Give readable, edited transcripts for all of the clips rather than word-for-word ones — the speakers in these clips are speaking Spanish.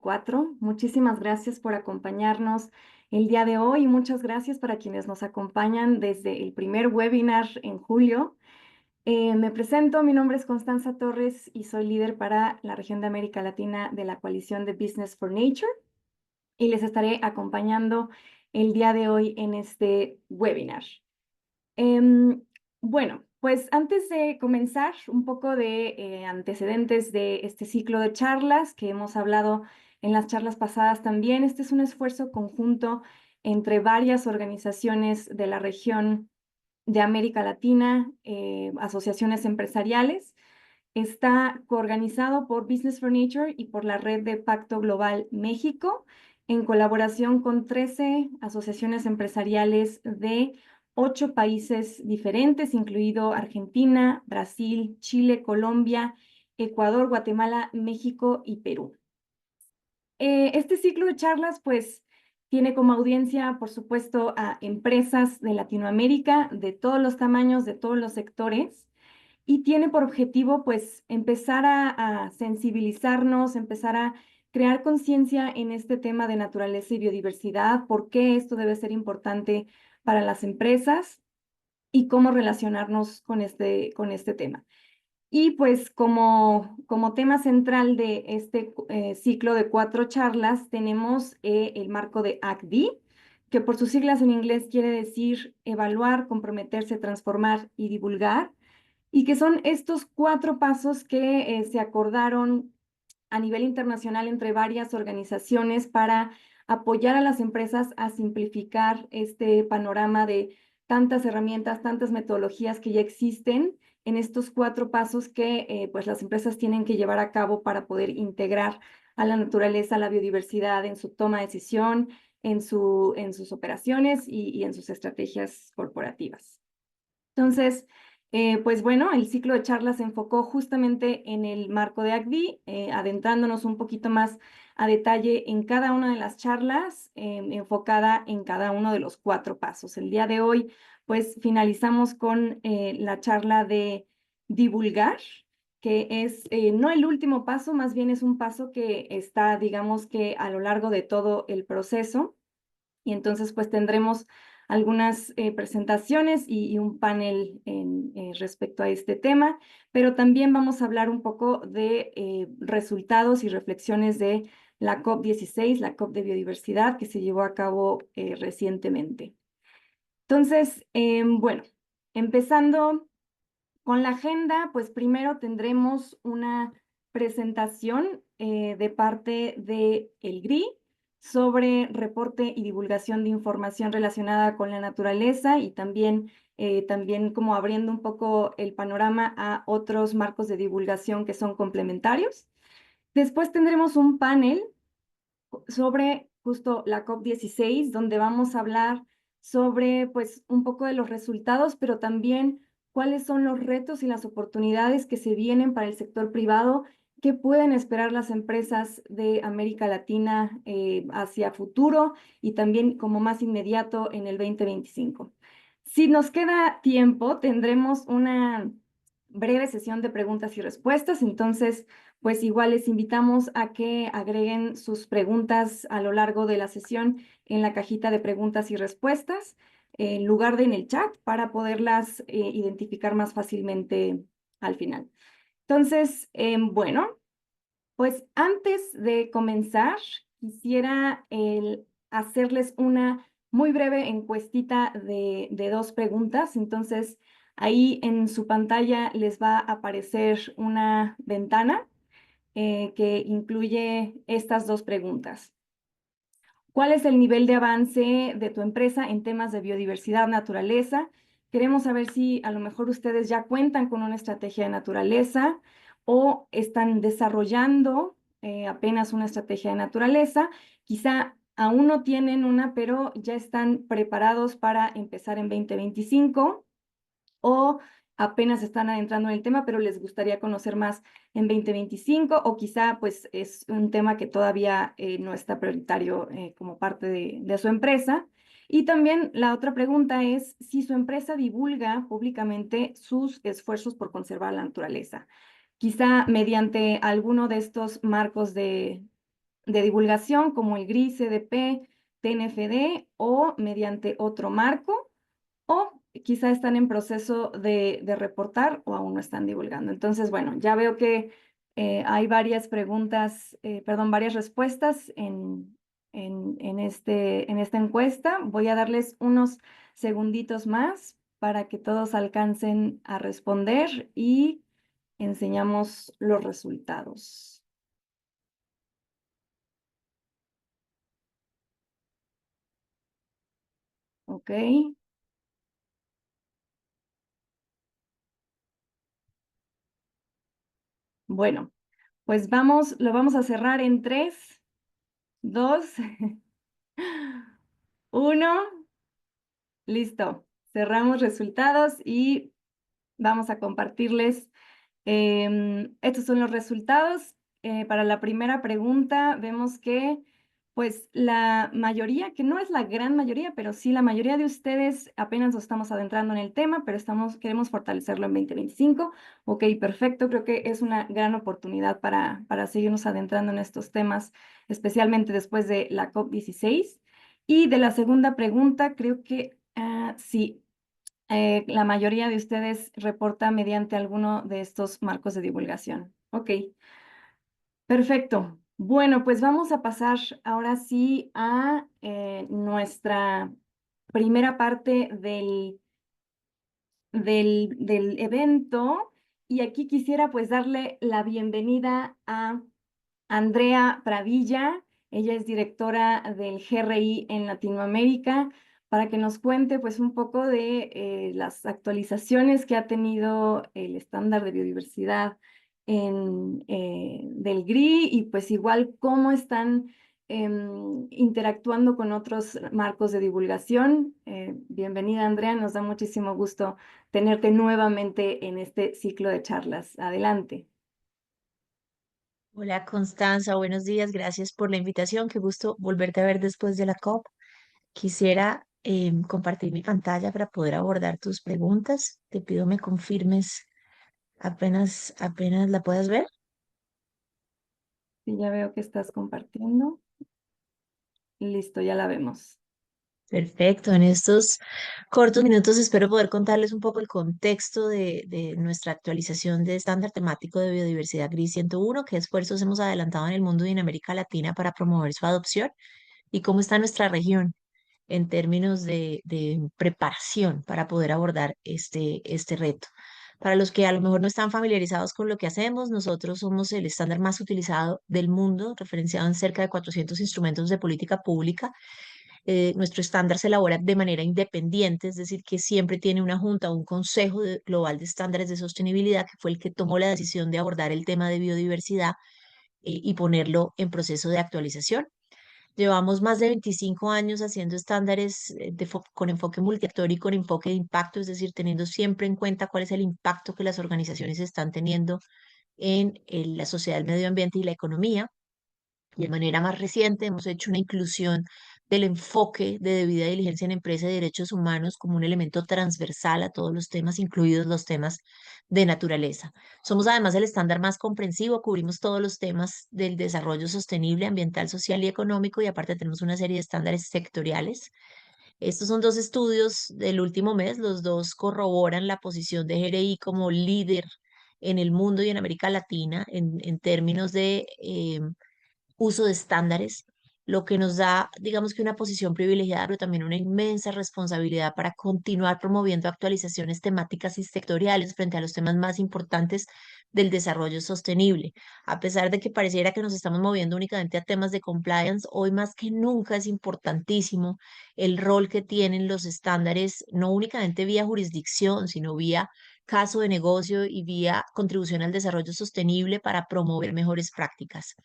4. Muchísimas gracias por acompañarnos el día de hoy y muchas gracias para quienes nos acompañan desde el primer webinar en julio. Me presento, mi nombre es Constanza Torres y soy líder para la región de América Latina de la coalición de Business for Nature y les estaré acompañando el día de hoy en este webinar. Bueno, pues antes de comenzar, un poco de antecedentes de este ciclo de charlas que hemos hablado en las charlas pasadas también. Este es un esfuerzo conjunto entre varias organizaciones de la región de América Latina, asociaciones empresariales. Está coorganizado por Business for Nature y por la Red de Pacto Global México, en colaboración con 13 asociaciones empresariales de 8 países diferentes, incluido Argentina, Brasil, Chile, Colombia, Ecuador, Guatemala, México y Perú. Este ciclo de charlas, pues, tiene como audiencia, por supuesto, a empresas de Latinoamérica, de todos los tamaños, de todos los sectores, y tiene por objetivo, pues, empezar a sensibilizarnos, empezar a crear conciencia en este tema de naturaleza y biodiversidad, por qué esto debe ser importante para las empresas y cómo relacionarnos con este tema. Y pues como tema central de este ciclo de 4 charlas tenemos el marco de ACD, que por sus siglas en inglés quiere decir evaluar, comprometerse, transformar y divulgar, y que son estos 4 pasos que se acordaron a nivel internacional entre varias organizaciones para apoyar a las empresas a simplificar este panorama de tantas herramientas, tantas metodologías que ya existen en estos 4 pasos que pues las empresas tienen que llevar a cabo para poder integrar a la naturaleza, a la biodiversidad en su toma de decisión, en sus operaciones y en sus estrategias corporativas. Entonces, pues bueno, el ciclo de charlas se enfocó justamente en el marco de ACDI, adentrándonos un poquito más a detalle en cada una de las charlas, enfocada en cada uno de los 4 pasos. El día de hoy, pues finalizamos con la charla de divulgar, que es no el último paso, más bien es un paso que está, digamos que a lo largo de todo el proceso. Y entonces, pues tendremos algunas presentaciones y un panel respecto a este tema, pero también vamos a hablar un poco de resultados y reflexiones de la COP16, la COP de Biodiversidad, que se llevó a cabo recientemente. Entonces, bueno, empezando con la agenda, pues primero tendremos una presentación de parte de el GRI sobre reporte y divulgación de información relacionada con la naturaleza y también como abriendo un poco el panorama a otros marcos de divulgación que son complementarios. Después tendremos un panel sobre justo la COP16, donde vamos a hablar sobre pues un poco de los resultados, pero también cuáles son los retos y las oportunidades que se vienen para el sector privado, qué pueden esperar las empresas de América Latina hacia futuro y también como más inmediato en el 2025. Si nos queda tiempo, tendremos una breve sesión de preguntas y respuestas, entonces pues igual les invitamos a que agreguen sus preguntas a lo largo de la sesión en la cajita de preguntas y respuestas, en lugar de en el chat, para poderlas identificar más fácilmente al final. Entonces, bueno, pues antes de comenzar, quisiera hacerles una muy breve encuestita de 2 preguntas. Entonces, ahí en su pantalla les va a aparecer una ventana que incluye estas 2 preguntas. ¿Cuál es el nivel de avance de tu empresa en temas de biodiversidad, naturaleza? Queremos saber si a lo mejor ustedes ya cuentan con una estrategia de naturaleza o están desarrollando apenas una estrategia de naturaleza. Quizá aún no tienen una, pero ya están preparados para empezar en 2025 o apenas están adentrando en el tema, pero les gustaría conocer más en 2025 o quizá pues es un tema que todavía no está prioritario como parte de su empresa. Y también la otra pregunta es si su empresa divulga públicamente sus esfuerzos por conservar la naturaleza, quizá mediante alguno de estos marcos de divulgación como el GRI, CDP, TNFD o mediante otro marco, o quizá están en proceso de reportar o aún no están divulgando. Entonces, bueno, ya veo que hay varias preguntas, perdón, varias respuestas en esta encuesta. Voy a darles unos segunditos más para que todos alcancen a responder y enseñamos los resultados. Ok. Bueno, pues lo vamos a cerrar en 3, 2, 1. Listo. Cerramos resultados y vamos a compartirles. Estos son los resultados. Para la primera pregunta, vemos que, pues, la mayoría, que no es la gran mayoría, pero sí la mayoría de ustedes apenas nos estamos adentrando en el tema, pero queremos fortalecerlo en 2025. Ok, perfecto. Creo que es una gran oportunidad para seguirnos adentrando en estos temas, especialmente después de la COP16. Y de la segunda pregunta, creo que sí, la mayoría de ustedes reporta mediante alguno de estos marcos de divulgación. Ok, perfecto. Bueno, pues vamos a pasar ahora sí a nuestra primera parte del evento. Y aquí quisiera pues darle la bienvenida a Andrea Pradilla. Ella es directora del GRI en Latinoamérica, para que nos cuente pues un poco de las actualizaciones que ha tenido el estándar de biodiversidad del GRI y pues igual cómo están interactuando con otros marcos de divulgación. Bienvenida, Andrea, nos da muchísimo gusto tenerte nuevamente en este ciclo de charlas. Adelante. Hola Constanza, buenos días, gracias por la invitación, qué gusto volverte a ver después de la COP. Quisiera compartir mi pantalla para poder abordar tus preguntas. Te pido me confirmes apenas la puedas ver. Sí, ya veo que estás compartiendo. Listo, ya la vemos. Perfecto, en estos cortos minutos espero poder contarles un poco el contexto de nuestra actualización de estándar temático de biodiversidad GRI 101, qué esfuerzos hemos adelantado en el mundo y en América Latina para promover su adopción y cómo está nuestra región en términos de preparación para poder abordar este reto. Para los que a lo mejor no están familiarizados con lo que hacemos, nosotros somos el estándar más utilizado del mundo, referenciado en cerca de 400 instrumentos de política pública. Nuestro estándar se elabora de manera independiente, es decir, que siempre tiene una junta o un consejo global de estándares de sostenibilidad que fue el que tomó la decisión de abordar el tema de biodiversidad y ponerlo en proceso de actualización. Llevamos más de 25 años haciendo estándares con enfoque multiactor y con enfoque de impacto, es decir, teniendo siempre en cuenta cuál es el impacto que las organizaciones están teniendo en la sociedad, el medio ambiente y la economía. De manera más reciente, hemos hecho una inclusión del enfoque de debida diligencia en empresa y derechos humanos como un elemento transversal a todos los temas, incluidos los temas de naturaleza. Somos además el estándar más comprensivo, cubrimos todos los temas del desarrollo sostenible, ambiental, social y económico, y aparte tenemos una serie de estándares sectoriales. Estos son dos estudios del último mes, los dos corroboran la posición de GRI como líder en el mundo y en América Latina en términos de uso de estándares, lo que nos da, digamos que una posición privilegiada, pero también una inmensa responsabilidad para continuar promoviendo actualizaciones temáticas y sectoriales frente a los temas más importantes del desarrollo sostenible. A pesar de que pareciera que nos estamos moviendo únicamente a temas de compliance, hoy más que nunca es importantísimo el rol que tienen los estándares, no únicamente vía jurisdicción, sino vía caso de negocio y vía contribución al desarrollo sostenible para promover mejores prácticas.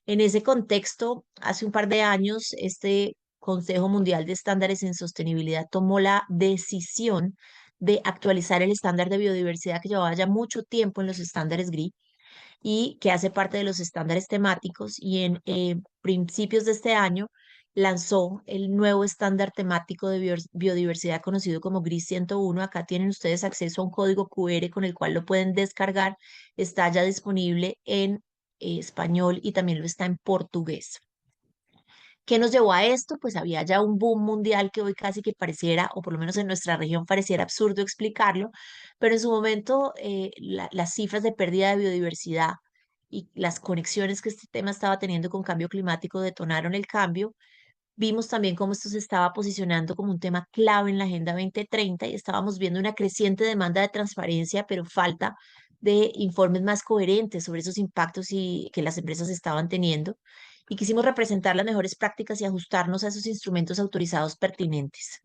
En ese contexto, hace un par de años, este Consejo Mundial de Estándares en Sostenibilidad tomó la decisión de actualizar el estándar de biodiversidad que llevaba ya mucho tiempo en los estándares GRI y que hace parte de los estándares temáticos, y en principios de este año lanzó el nuevo estándar temático de biodiversidad conocido como GRI 101. Acá tienen ustedes acceso a un código QR con el cual lo pueden descargar. Está ya disponible en español y también lo está en portugués. ¿Qué nos llevó a esto? Pues había ya un boom mundial que hoy casi que pareciera, o por lo menos en nuestra región pareciera absurdo explicarlo, pero en su momento las cifras de pérdida de biodiversidad y las conexiones que este tema estaba teniendo con cambio climático detonaron el cambio. Vimos también cómo esto se estaba posicionando como un tema clave en la Agenda 2030 y estábamos viendo una creciente demanda de transparencia, pero falta de informes más coherentes sobre esos impactos y que las empresas estaban teniendo. Y quisimos representar las mejores prácticas y ajustarnos a esos instrumentos autorizados pertinentes.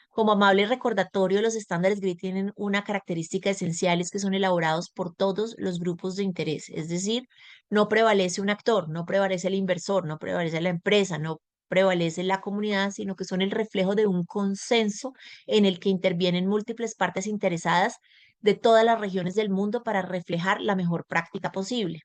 Como amable recordatorio, los estándares GRI tienen una característica esencial, es que son elaborados por todos los grupos de interés, es decir, no prevalece un actor, no prevalece el inversor, no prevalece la empresa, no prevalece la comunidad, sino que son el reflejo de un consenso en el que intervienen múltiples partes interesadas de todas las regiones del mundo para reflejar la mejor práctica posible.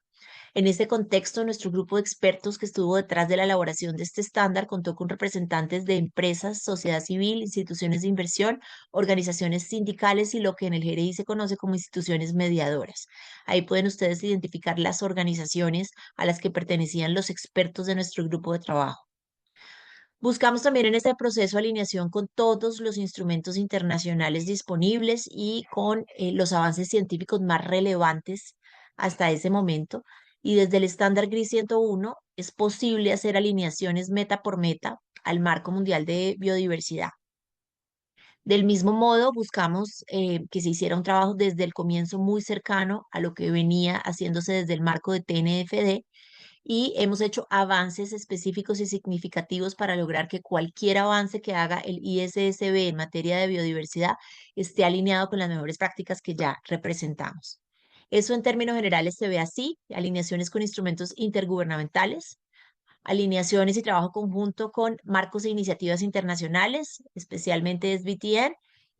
En este contexto, nuestro grupo de expertos que estuvo detrás de la elaboración de este estándar contó con representantes de empresas, sociedad civil, instituciones de inversión, organizaciones sindicales y lo que en el GRI se conoce como instituciones mediadoras. Ahí pueden ustedes identificar las organizaciones a las que pertenecían los expertos de nuestro grupo de trabajo. Buscamos también en este proceso alineación con todos los instrumentos internacionales disponibles y con los avances científicos más relevantes hasta ese momento. Y desde el estándar GRI 101 es posible hacer alineaciones meta por meta al marco mundial de biodiversidad. Del mismo modo, buscamos que se hiciera un trabajo desde el comienzo muy cercano a lo que venía haciéndose desde el marco de TNFD y hemos hecho avances específicos y significativos para lograr que cualquier avance que haga el ISSB en materia de biodiversidad esté alineado con las mejores prácticas que ya representamos. Eso en términos generales se ve así: alineaciones con instrumentos intergubernamentales, alineaciones y trabajo conjunto con marcos e iniciativas internacionales, especialmente SBTN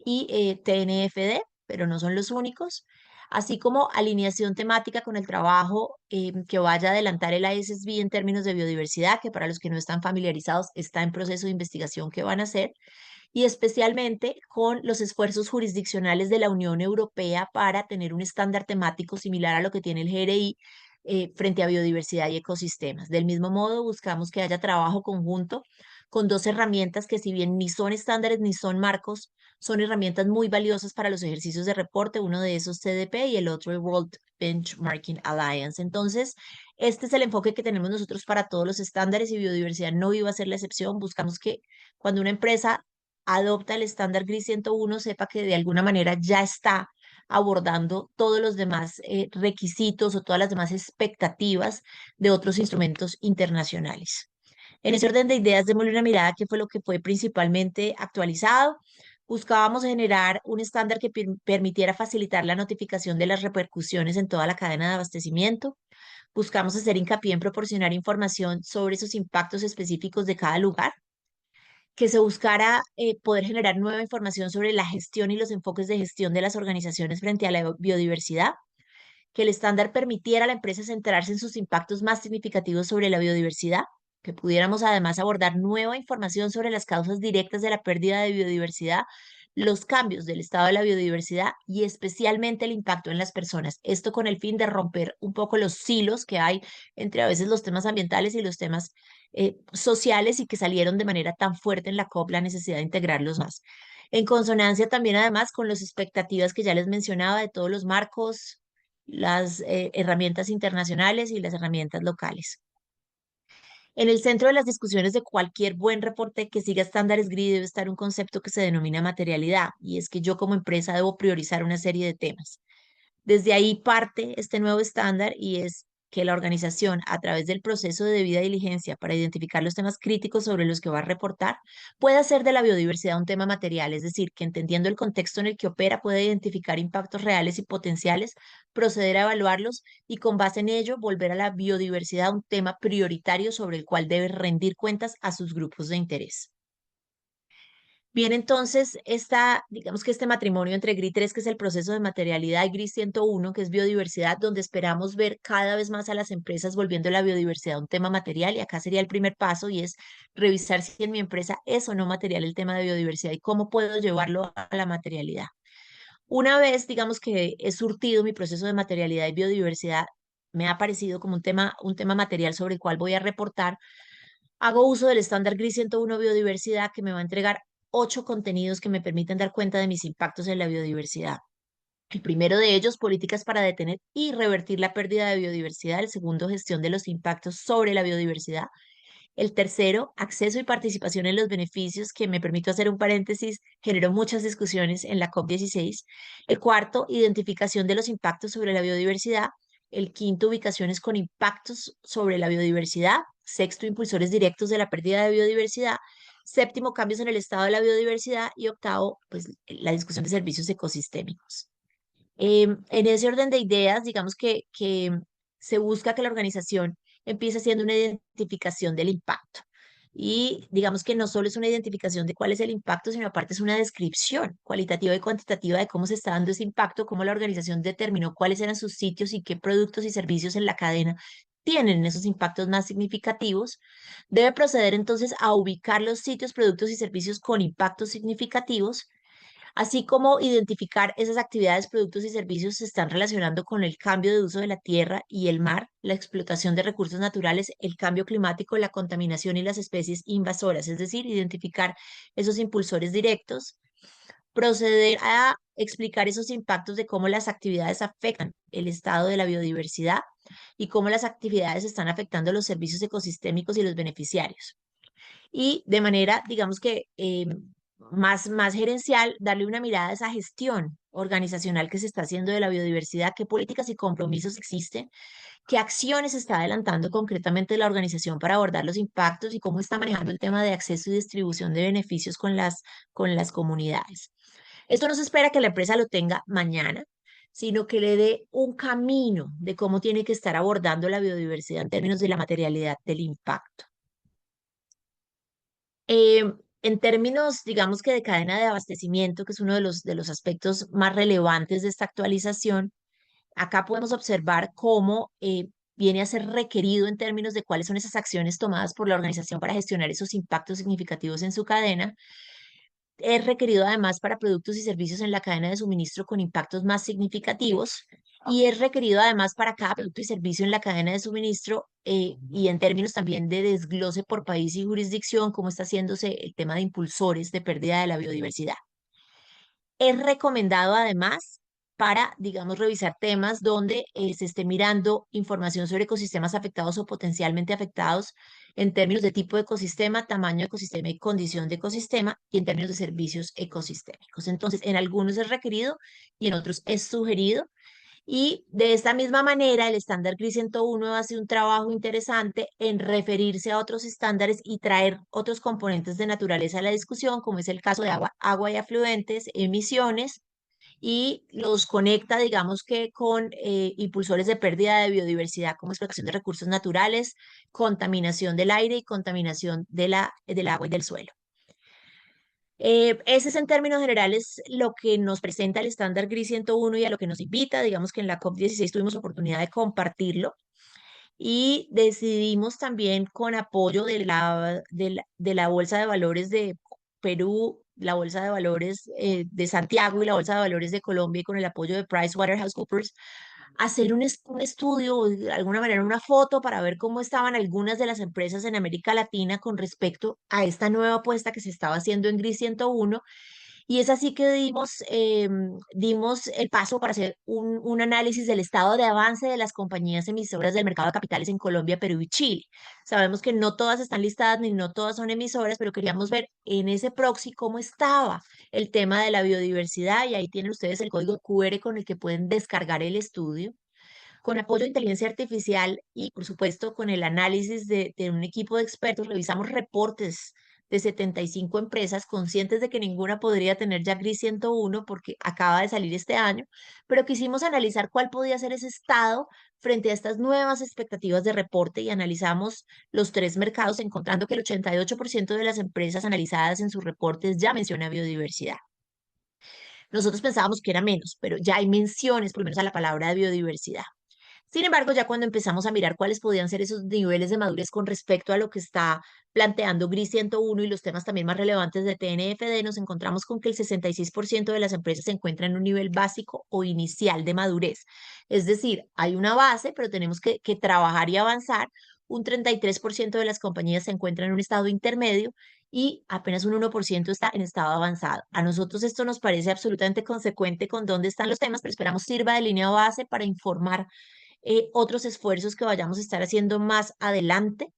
y TNFD, pero no son los únicos, así como alineación temática con el trabajo que vaya a adelantar el ISSB en términos de biodiversidad, que para los que no están familiarizados está en proceso de investigación que van a hacer, y especialmente con los esfuerzos jurisdiccionales de la Unión Europea para tener un estándar temático similar a lo que tiene el GRI frente a biodiversidad y ecosistemas. Del mismo modo, buscamos que haya trabajo conjunto con dos herramientas que, si bien ni son estándares ni son marcos, son herramientas muy valiosas para los ejercicios de reporte. Uno de esos CDP y el otro el World Benchmarking Alliance. Entonces, este es el enfoque que tenemos nosotros para todos los estándares y biodiversidad no iba a ser la excepción. Buscamos que cuando una empresa adopta el estándar GRI 101, sepa que de alguna manera ya está abordando todos los demás requisitos o todas las demás expectativas de otros instrumentos internacionales. En ese orden de ideas, démosle una mirada a qué fue lo que fue principalmente actualizado. Buscábamos generar un estándar que permitiera facilitar la notificación de las repercusiones en toda la cadena de abastecimiento. Buscamos hacer hincapié en proporcionar información sobre esos impactos específicos de cada lugar, que se buscara poder generar nueva información sobre la gestión y los enfoques de gestión de las organizaciones frente a la biodiversidad, que el estándar permitiera a la empresa centrarse en sus impactos más significativos sobre la biodiversidad, que pudiéramos además abordar nueva información sobre las causas directas de la pérdida de biodiversidad, los cambios del estado de la biodiversidad y especialmente el impacto en las personas. Esto con el fin de romper un poco los silos que hay entre a veces los temas ambientales y los temas sociales y que salieron de manera tan fuerte en la COP, la necesidad de integrarlos más. En consonancia también además con las expectativas que ya les mencionaba de todos los marcos, las herramientas internacionales y las herramientas locales. En el centro de las discusiones de cualquier buen reporte que siga estándares GRI debe estar un concepto que se denomina materialidad, y es que yo como empresa debo priorizar una serie de temas. Desde ahí parte este nuevo estándar y es que la organización, a través del proceso de debida diligencia para identificar los temas críticos sobre los que va a reportar, pueda hacer de la biodiversidad un tema material, es decir, que entendiendo el contexto en el que opera pueda identificar impactos reales y potenciales, proceder a evaluarlos y con base en ello volver a la biodiversidad un tema prioritario sobre el cual debe rendir cuentas a sus grupos de interés. Bien, entonces, digamos que este matrimonio entre GRI 3, que es el proceso de materialidad, y GRI 101, que es biodiversidad, donde esperamos ver cada vez más a las empresas volviendo la biodiversidad un tema material, y acá sería el primer paso, y es revisar si en mi empresa es o no material el tema de biodiversidad y cómo puedo llevarlo a la materialidad. Una vez, digamos que he surtido mi proceso de materialidad y biodiversidad, me ha parecido como un tema material sobre el cual voy a reportar, hago uso del estándar GRI 101 biodiversidad que me va a entregar 8 contenidos que me permiten dar cuenta de mis impactos en la biodiversidad. El primero de ellos, políticas para detener y revertir la pérdida de biodiversidad. El segundo, gestión de los impactos sobre la biodiversidad. El tercero, acceso y participación en los beneficios, que me permito hacer un paréntesis, generó muchas discusiones en la COP16. El cuarto, identificación de los impactos sobre la biodiversidad. El quinto, ubicaciones con impactos sobre la biodiversidad. Sexto, impulsores directos de la pérdida de biodiversidad. Séptimo, cambios en el estado de la biodiversidad. Y octavo, pues la discusión de servicios ecosistémicos. En ese orden de ideas, digamos que se busca que la organización empiece haciendo una identificación del impacto. Y digamos que no solo es una identificación de cuál es el impacto, sino aparte es una descripción cualitativa y cuantitativa de cómo se está dando ese impacto, cómo la organización determinó cuáles eran sus sitios y qué productos y servicios en la cadena tienen esos impactos más significativos. Debe proceder entonces a ubicar los sitios, productos y servicios con impactos significativos, así como identificar esas actividades, productos y servicios se están relacionando con el cambio de uso de la tierra y el mar, la explotación de recursos naturales, el cambio climático, la contaminación y las especies invasoras, es decir, identificar esos impulsores directos, proceder a explicar esos impactos de cómo las actividades afectan el estado de la biodiversidad y cómo las actividades están afectando los servicios ecosistémicos y los beneficiarios, y de manera, digamos que más gerencial, darle una mirada a esa gestión organizacional que se está haciendo de la biodiversidad, qué políticas y compromisos existen, qué acciones está adelantando concretamente la organización para abordar los impactos y cómo está manejando el tema de acceso y distribución de beneficios con las comunidades. Esto no se espera que la empresa lo tenga mañana, sino que le dé un camino de cómo tiene que estar abordando la biodiversidad en términos de la materialidad del impacto. Eh, en términos, digamos que de cadena de abastecimiento, que es uno de los aspectos más relevantes de esta actualización, acá podemos observar cómo viene a ser requerido en términos de cuáles son esas acciones tomadas por la organización para gestionar esos impactos significativos en su cadena. Es requerido además para productos y servicios en la cadena de suministro con impactos más significativos, y es requerido además para cada producto y servicio en la cadena de suministro, y en términos también de desglose por país y jurisdicción, cómo está haciéndose el tema de impulsores de pérdida de la biodiversidad. Es recomendado además para, digamos, revisar temas donde se esté mirando información sobre ecosistemas afectados o potencialmente afectados en términos de tipo de ecosistema, tamaño de ecosistema y condición de ecosistema, y en términos de servicios ecosistémicos. Entonces, en algunos es requerido y en otros es sugerido. Y de esta misma manera, el estándar GRI 101 hace un trabajo interesante en referirse a otros estándares y traer otros componentes de naturaleza a la discusión, como es el caso de agua y afluentes, emisiones, y los conecta, digamos que con impulsores de pérdida de biodiversidad, como explotación de recursos naturales, contaminación del aire y contaminación del agua y del suelo. Ese es en términos generales lo que nos presenta el estándar GRI 101 y a lo que nos invita. Digamos que en la COP16 tuvimos oportunidad de compartirlo y decidimos también, con apoyo de la Bolsa de Valores de Perú, la Bolsa de Valores de Santiago y la Bolsa de Valores de Colombia, y con el apoyo de PricewaterhouseCoopers, hacer un estudio, o de alguna manera una foto, para ver cómo estaban algunas de las empresas en América Latina con respecto a esta nueva apuesta que se estaba haciendo en GRI 101. Y es así que dimos el paso para hacer un análisis del estado de avance de las compañías emisoras del mercado de capitales en Colombia, Perú y Chile. Sabemos que no todas están listadas ni no todas son emisoras, pero queríamos ver en ese proxy cómo estaba el tema de la biodiversidad, y ahí tienen ustedes el código QR con el que pueden descargar el estudio. Con apoyo de inteligencia artificial y, por supuesto, con el análisis de un equipo de expertos, revisamos reportes de 75 empresas, conscientes de que ninguna podría tener ya GRI 101 porque acaba de salir este año, pero quisimos analizar cuál podía ser ese estado frente a estas nuevas expectativas de reporte, y analizamos los tres mercados, encontrando que el 88% de las empresas analizadas en sus reportes ya menciona biodiversidad. Nosotros pensábamos que era menos, pero ya hay menciones, por lo menos, a la palabra de biodiversidad. Sin embargo, ya cuando empezamos a mirar cuáles podían ser esos niveles de madurez con respecto a lo que está planteando GRI 101 y los temas también más relevantes de TNFD, nos encontramos con que el 66% de las empresas se encuentran en un nivel básico o inicial de madurez. Es decir, hay una base, pero tenemos que trabajar y avanzar. Un 33% de las compañías se encuentran en un estado intermedio y apenas un 1% está en estado avanzado. A nosotros esto nos parece absolutamente consecuente con dónde están los temas, pero esperamos sirva de línea base para informar otros esfuerzos que vayamos a estar haciendo más adelante.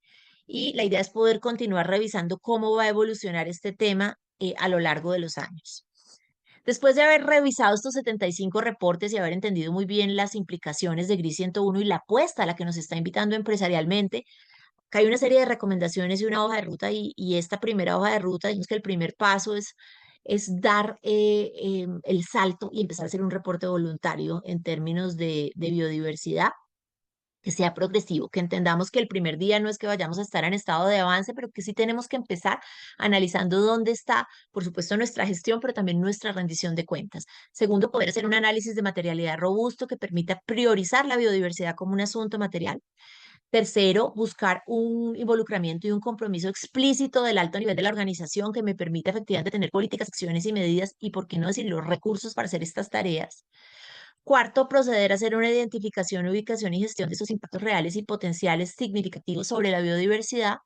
Y la idea es poder continuar revisando cómo va a evolucionar este tema a lo largo de los años. Después de haber revisado estos 75 reportes y haber entendido muy bien las implicaciones de GRI 101 y la apuesta a la que nos está invitando empresarialmente, acá hay una serie de recomendaciones y una hoja de ruta y esta primera hoja de ruta, digamos que el primer paso es dar el salto y empezar a hacer un reporte voluntario en términos de biodiversidad que sea progresivo, que entendamos que el primer día no es que vayamos a estar en estado de avance, pero que sí tenemos que empezar analizando dónde está, por supuesto, nuestra gestión, pero también nuestra rendición de cuentas. Segundo, poder hacer un análisis de materialidad robusto que permita priorizar la biodiversidad como un asunto material. Tercero, buscar un involucramiento y un compromiso explícito del alto nivel de la organización que me permita efectivamente tener políticas, acciones y medidas y, por qué no decir, los recursos para hacer estas tareas. Cuarto, proceder a hacer una identificación, ubicación y gestión de esos impactos reales y potenciales significativos sobre la biodiversidad,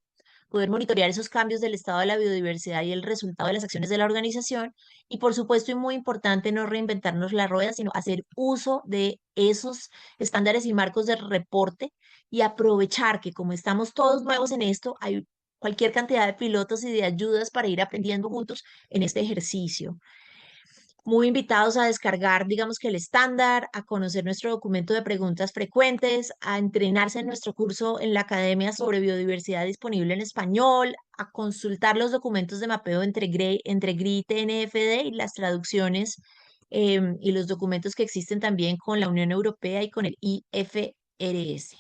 poder monitorear esos cambios del estado de la biodiversidad y el resultado de las acciones de la organización. Y por supuesto, y muy importante, no reinventarnos la rueda, sino hacer uso de esos estándares y marcos de reporte y aprovechar que como estamos todos nuevos en esto, hay cualquier cantidad de pilotos y de ayudas para ir aprendiendo juntos en este ejercicio. Muy invitados a descargar, digamos que el estándar, a conocer nuestro documento de preguntas frecuentes, a entrenarse en nuestro curso en la Academia sobre Biodiversidad disponible en español, a consultar los documentos de mapeo entre GRI y TNFD y las traducciones y los documentos que existen también con la Unión Europea y con el IFRS.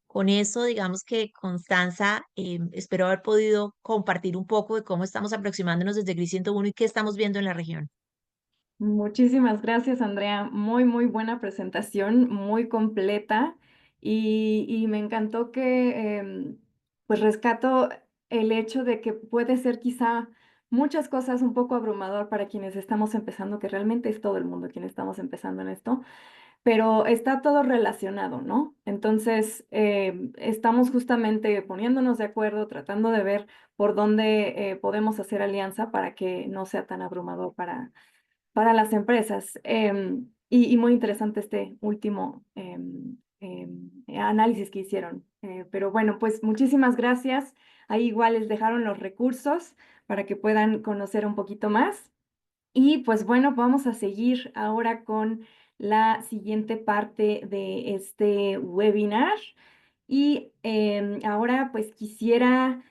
Con eso, digamos que Constanza, espero haber podido compartir un poco de cómo estamos aproximándonos desde GRI 101 y qué estamos viendo en la región. Muchísimas gracias, Andrea. Muy, muy buena presentación, muy completa y me encantó que pues rescato el hecho de que puede ser quizá muchas cosas un poco abrumador para quienes estamos empezando, que realmente es todo el mundo quien estamos empezando en esto, pero está todo relacionado, ¿no? Entonces, estamos justamente poniéndonos de acuerdo, tratando de ver por dónde podemos hacer alianza para que no sea tan abrumador para las empresas. Y muy interesante este último análisis que hicieron. Pero bueno, pues muchísimas gracias. Ahí igual les dejaron los recursos para que puedan conocer un poquito más. Y pues bueno, vamos a seguir ahora con la siguiente parte de este webinar. Y ahora pues quisiera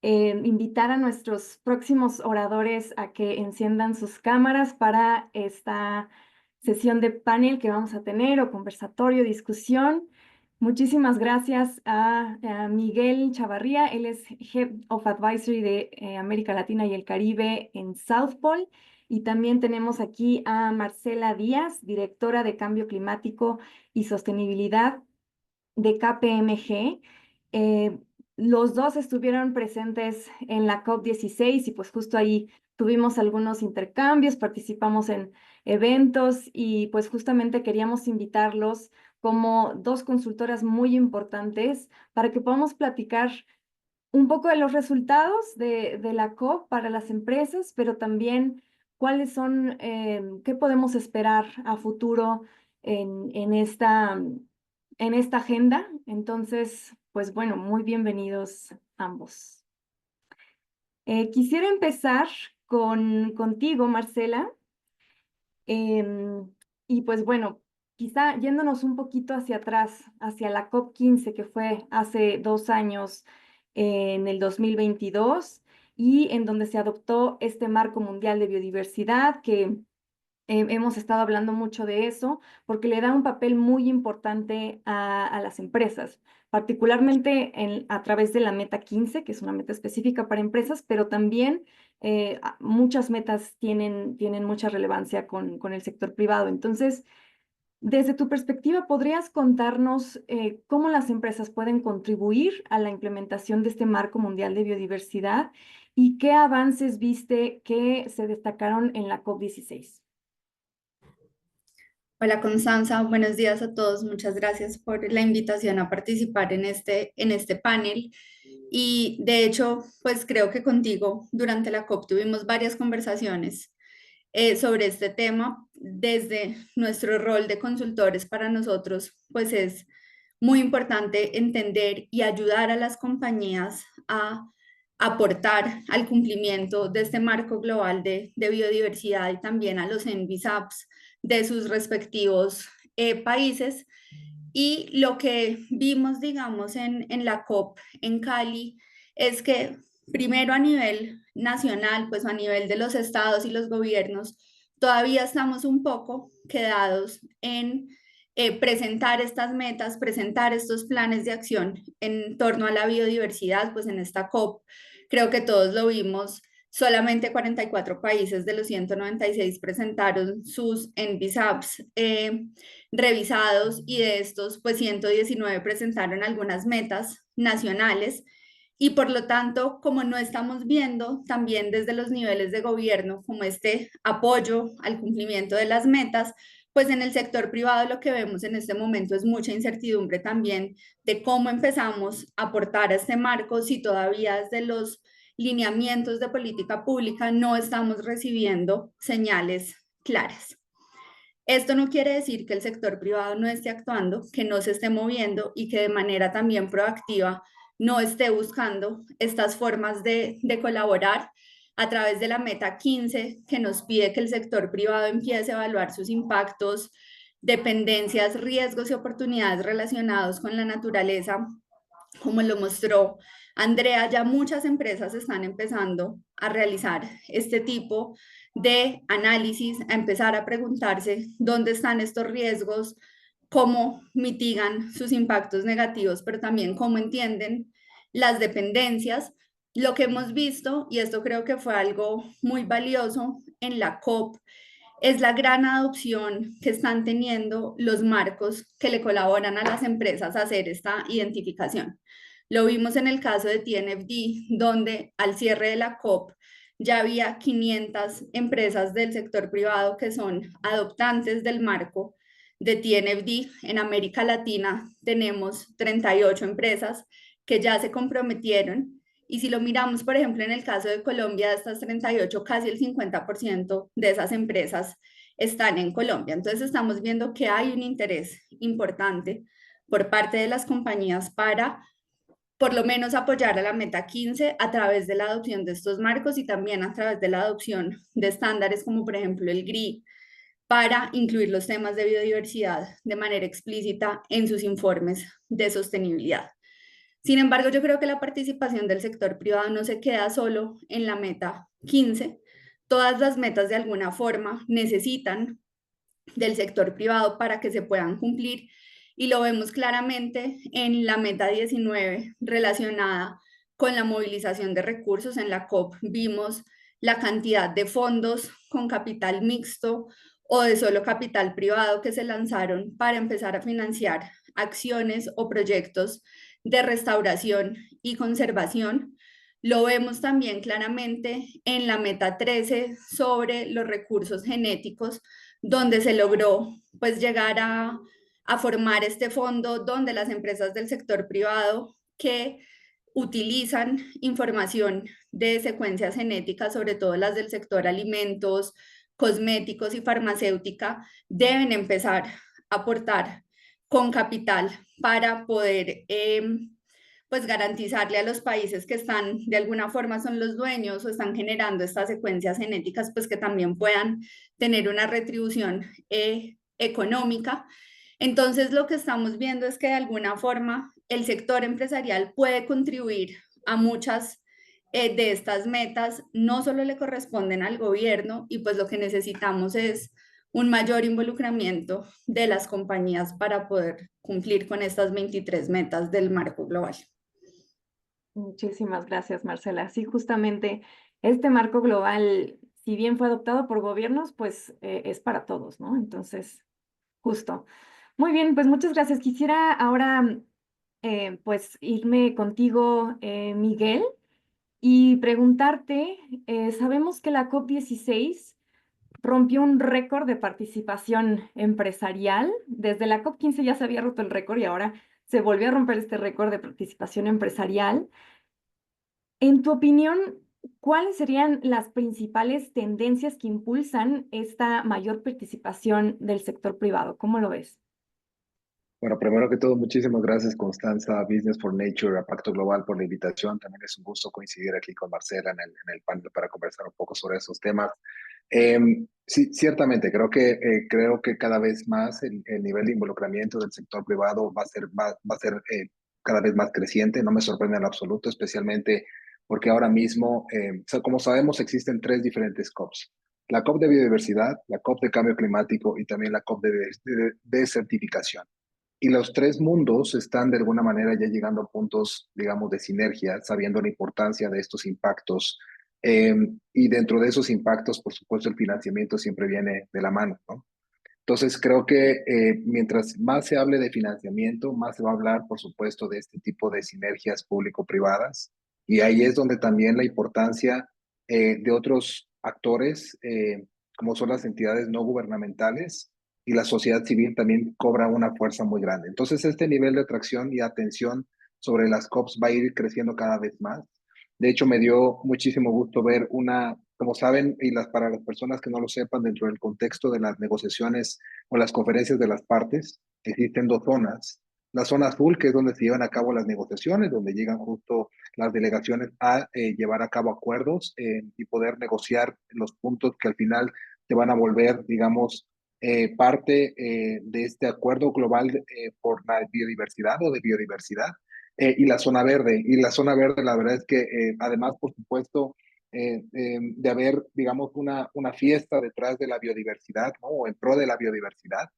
invitar a nuestros próximos oradores a que enciendan sus cámaras para esta sesión de panel que vamos a tener o conversatorio, discusión. Muchísimas gracias a Miguel Chavarría, él es Head of Advisory de América Latina y el Caribe en South Pole. Y también tenemos aquí a Marcela Díaz, directora de Cambio Climático y Sostenibilidad de KPMG. Eh, los dos estuvieron presentes en la COP16 y pues justo ahí tuvimos algunos intercambios, participamos en eventos y pues justamente queríamos invitarlos como dos consultoras muy importantes para que podamos platicar un poco de los resultados de la COP para las empresas, pero también cuáles son, qué podemos esperar a futuro en en esta agenda. Entonces, pues bueno, muy bienvenidos ambos. Quisiera empezar contigo, Marcela. Em, y pues bueno, quizá yéndonos un poquito hacia atrás, hacia la COP15 que fue hace 2 años, en el 2022, y en donde se adoptó este marco mundial de biodiversidad que hemos estado hablando mucho de eso porque le da un papel muy importante a las empresas, particularmente a través de la meta 15, que es una meta específica para empresas, pero también muchas metas tienen mucha relevancia con el sector privado. Entonces, Desde tu perspectiva, ¿podrías contarnos cómo las empresas pueden contribuir a la implementación de este marco mundial de biodiversidad y qué avances viste que se destacaron en la COP16? Hola Constanza, buenos días a todos. Muchas gracias por la invitación a participar en este panel. Y de hecho, pues creo que contigo durante la COP tuvimos varias conversaciones sobre este tema. Desde nuestro rol de consultores para nosotros, pues es muy importante entender y ayudar a las compañías a aportar al cumplimiento de este marco global de biodiversidad y también a los NBSAPs de sus respectivos países. Y lo que vimos, digamos, en la COP en Cali es que primero a nivel nacional, pues a nivel de los estados y los gobiernos, todavía estamos un poco quedados en presentar estas metas, presentar estos planes de acción en torno a la biodiversidad, pues en esta COP, creo que todos lo vimos. Solamente 44 países de los 196 presentaron sus NBSAPs revisados y de estos, pues 119 presentaron algunas metas nacionales y por lo tanto, como no estamos viendo también desde los niveles de gobierno como este apoyo al cumplimiento de las metas, pues en el sector privado lo que vemos en este momento es mucha incertidumbre también de cómo empezamos a aportar a este marco si todavía desde los lineamientos de política pública no estamos recibiendo señales claras. Esto no quiere decir que el sector privado no esté actuando, que no se esté moviendo y que de manera también proactiva no esté buscando estas formas de colaborar a través de la meta 15 que nos pide que el sector privado empiece a evaluar sus impactos, dependencias, riesgos y oportunidades relacionados con la naturaleza, como lo mostró Andrea. Ya muchas empresas están empezando a realizar este tipo de análisis, a empezar a preguntarse dónde están estos riesgos, cómo mitigan sus impactos negativos, pero también cómo entienden las dependencias. Lo que hemos visto, y esto creo que fue algo muy valioso en la COP, es la gran adopción que están teniendo los marcos que le colaboran a las empresas a hacer esta identificación. Lo vimos en el caso de TNFD, donde al cierre de la COP ya había 500 empresas del sector privado que son adoptantes del marco de TNFD. En América Latina tenemos 38 empresas que ya se comprometieron. Y si lo miramos, por ejemplo, en el caso de Colombia, de estas 38, casi el 50% de esas empresas están en Colombia. Entonces estamos viendo que hay un interés importante por parte de las compañías para por lo menos apoyar a la meta 15 a través de la adopción de estos marcos y también a través de la adopción de estándares como por ejemplo el GRI para incluir los temas de biodiversidad de manera explícita en sus informes de sostenibilidad. Sin embargo, yo creo que la participación del sector privado no se queda solo en la meta 15. Todas las metas de alguna forma necesitan del sector privado para que se puedan cumplir y lo vemos claramente en la meta 19 relacionada con la movilización de recursos. En la COP vimos la cantidad de fondos con capital mixto o de solo capital privado que se lanzaron para empezar a financiar acciones o proyectos de restauración y conservación. Lo vemos también claramente en la meta 13 sobre los recursos genéticos, donde se logró pues llegar a formar este fondo donde las empresas del sector privado que utilizan información de secuencias genéticas, sobre todo las del sector alimentos, cosméticos y farmacéutica, deben empezar a aportar con capital para poder pues garantizarle a los países que están de alguna forma son los dueños o están generando estas secuencias genéticas, pues que también puedan tener una retribución económica. Entonces, lo que estamos viendo es que de alguna forma el sector empresarial puede contribuir a muchas de estas metas, no solo le corresponden al gobierno y pues lo que necesitamos es un mayor involucramiento de las compañías para poder cumplir con estas 23 metas del marco global. Muchísimas gracias, Marcela. Sí, justamente este marco global, si bien fue adoptado por gobiernos, pues es para todos, ¿no? Entonces, Justo. Muy bien, pues muchas gracias. Quisiera ahora pues irme contigo, Miguel, y preguntarte, sabemos que la COP16 rompió un récord de participación empresarial. Desde la COP15 ya se había roto el récord y ahora se volvió a romper este récord de participación empresarial. En tu opinión, ¿cuáles serían las principales tendencias que impulsan esta mayor participación del sector privado? ¿Cómo lo ves? Bueno, primero que todo, muchísimas gracias, Constanza, Business for Nature, a Pacto Global, por la invitación. También es un gusto coincidir aquí con Marcela en el panel para conversar un poco sobre esos temas. Sí, ciertamente, creo que cada vez más el nivel de involucramiento del sector privado va a ser cada vez más creciente. No me sorprende en lo absoluto, especialmente porque ahora mismo, como sabemos, existen tres diferentes COPs. La COP de biodiversidad, la COP de cambio climático y también la COP de certificación. Y los tres mundos están de alguna manera ya llegando a puntos, digamos, de sinergia, sabiendo la importancia de estos impactos. Eh, y dentro de esos impactos, por supuesto, el financiamiento siempre viene de la mano, ¿no? Entonces, creo que mientras más se hable de financiamiento, más se va a hablar, por supuesto, de este tipo de sinergias público-privadas. Y ahí es donde también la importancia de otros actores, como son las entidades no gubernamentales y la sociedad civil, también cobra una fuerza muy grande. Entonces, este nivel de atracción y atención sobre las COPs va a ir creciendo cada vez más. De hecho, me dio muchísimo gusto ver como saben, para las personas que no lo sepan, dentro del contexto de las negociaciones o las conferencias de las partes, existen dos zonas. La zona azul, que es donde se llevan a cabo las negociaciones, donde llegan justo las delegaciones a llevar a cabo acuerdos y poder negociar los puntos que al final te van a volver, digamos, parte de este acuerdo global por la biodiversidad o de biodiversidad. Y la zona verde. Y la zona verde, la verdad es que además, por supuesto, de haber, digamos, una fiesta detrás de la biodiversidad, ¿no? O en pro de la biodiversidad.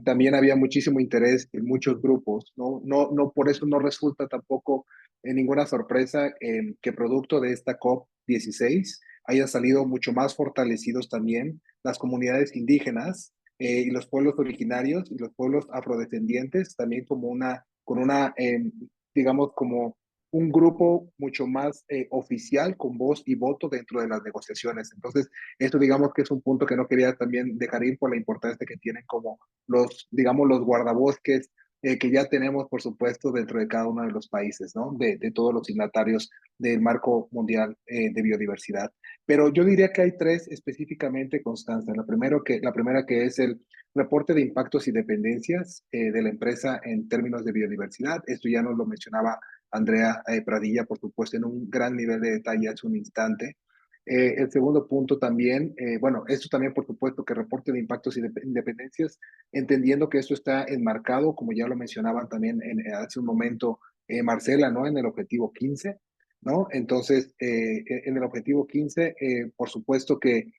También había muchísimo interés en muchos grupos, ¿no? No, por eso no resulta tampoco ninguna sorpresa que producto de esta COP16 hayan salido mucho más fortalecidos también las comunidades indígenas y los pueblos originarios y los pueblos afrodescendientes, también con una digamos, como un grupo mucho más oficial, con voz y voto dentro de las negociaciones. Entonces, esto digamos que es un punto que no quería también dejar ir por la importancia que tienen como digamos, los guardabosques que ya tenemos, por supuesto, dentro de cada uno de los países, ¿no? De todos los signatarios del marco mundial de biodiversidad. Pero yo diría que hay tres específicamente, Constanza. La primera que es el reporte de impactos y dependencias de la empresa en términos de biodiversidad. Esto ya nos lo mencionaba Andrea Pradilla, por supuesto, en un gran nivel de detalle hace un instante. El segundo punto también, bueno, esto también, por supuesto, que reporte de impactos y dependencias, entendiendo que esto está enmarcado, como ya lo mencionaban también hace un momento Marcela, ¿no? En el objetivo 15, ¿no? Entonces, en el objetivo 15, por supuesto que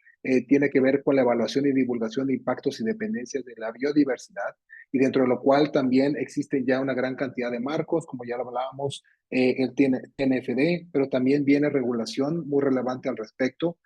tiene que ver con la evaluación y divulgación de impactos y dependencias de la biodiversidad, y dentro de lo cual también existen ya una gran cantidad de marcos, como ya lo hablábamos, el TNFD, pero también viene regulación muy relevante al respecto.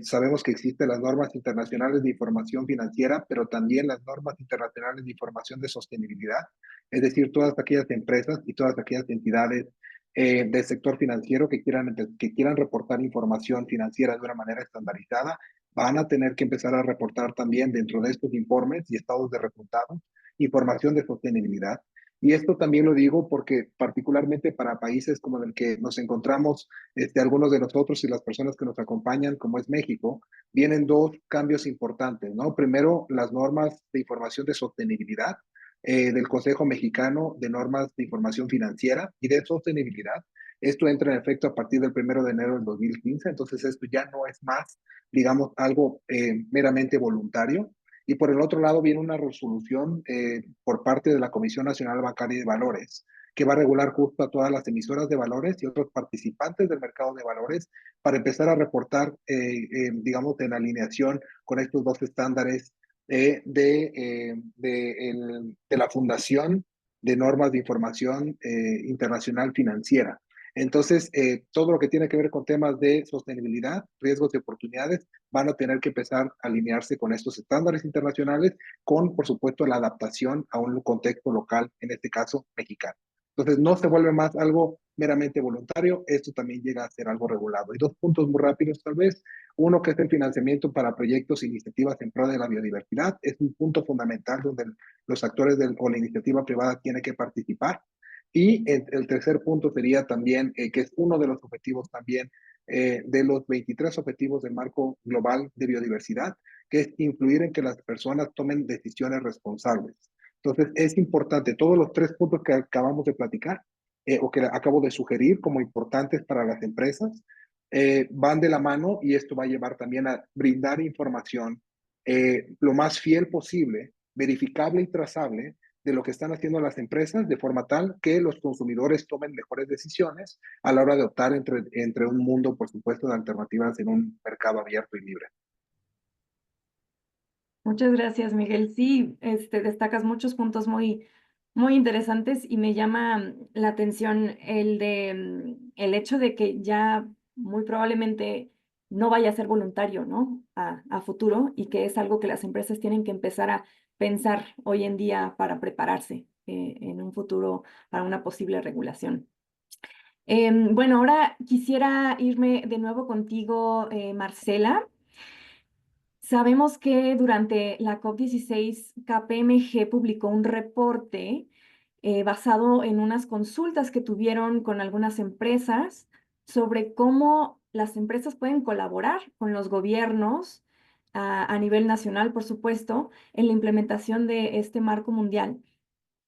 Sabemos que existen las normas internacionales de información financiera, pero también las normas internacionales de información de sostenibilidad, es decir, todas aquellas empresas y todas aquellas entidades del sector financiero que quieran reportar información financiera de una manera estandarizada, van a tener que empezar a reportar también dentro de estos informes y estados de resultados información de sostenibilidad. Y esto también lo digo porque particularmente para países como el que nos encontramos, algunos de nosotros y las personas que nos acompañan, como es México, vienen dos cambios importantes, ¿no? Primero, las normas de información de sostenibilidad del Consejo Mexicano de Normas de Información Financiera y de Sostenibilidad. Esto entra en efecto a partir del 1 de enero del 2015, entonces esto ya no es más, digamos, algo meramente voluntario. Y por el otro lado viene una resolución por parte de la Comisión Nacional Bancaria y de Valores, que va a regular justo a todas las emisoras de valores y otros participantes del mercado de valores para empezar a reportar, digamos, en alineación con estos dos estándares de la Fundación de Normas de Información Internacional Financiera. Entonces, todo lo que tiene que ver con temas de sostenibilidad, riesgos y oportunidades van a tener que empezar a alinearse con estos estándares internacionales, con, por supuesto, la adaptación a un contexto local, en este caso, mexicano. Entonces, no se vuelve más algo meramente voluntario, esto también llega a ser algo regulado. Y dos puntos muy rápidos, tal vez. Uno, que es el financiamiento para proyectos e iniciativas en pro de la biodiversidad. Es un punto fundamental donde los actores o la iniciativa privada tienen que participar. Y el tercer punto sería también, que es uno de los objetivos también de los 23 objetivos del marco global de biodiversidad, que es influir en que las personas tomen decisiones responsables. Entonces, es importante, todos los tres puntos que acabamos de platicar, o que acabo de sugerir como importantes para las empresas, van de la mano, y esto va a llevar también a brindar información lo más fiel posible, verificable y trazable de lo que están haciendo las empresas, de forma tal que los consumidores tomen mejores decisiones a la hora de optar entre un mundo, por supuesto, de alternativas en un mercado abierto y libre. Muchas gracias, Miguel. Sí, destacas muchos puntos muy interesantes y me llama la atención el hecho de que ya muy probablemente no vaya a ser voluntario, ¿no? A futuro, y que es algo que las empresas tienen que empezar a pensar hoy en día para prepararse en un futuro para una posible regulación. Bueno, ahora quisiera irme de nuevo contigo, Marcela. Sabemos que durante la COP16, KPMG publicó un reporte basado en unas consultas que tuvieron con algunas empresas sobre cómo las empresas pueden colaborar con los gobiernos a nivel nacional, por supuesto, en la implementación de este marco mundial.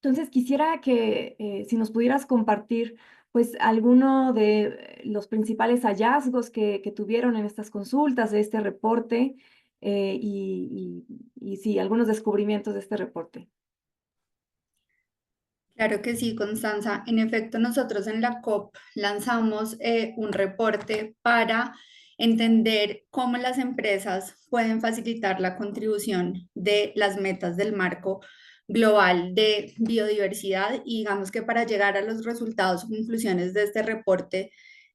Entonces, quisiera que si nos pudieras compartir, pues, alguno de los principales hallazgos que tuvieron en estas consultas de este reporte, y sí, algunos descubrimientos de este reporte. Claro que sí, Constanza. En efecto, nosotros en la COP lanzamos un reporte para entender cómo las empresas pueden facilitar la contribución de las metas del marco global de biodiversidad, y digamos que para llegar a los resultados o conclusiones de este reporte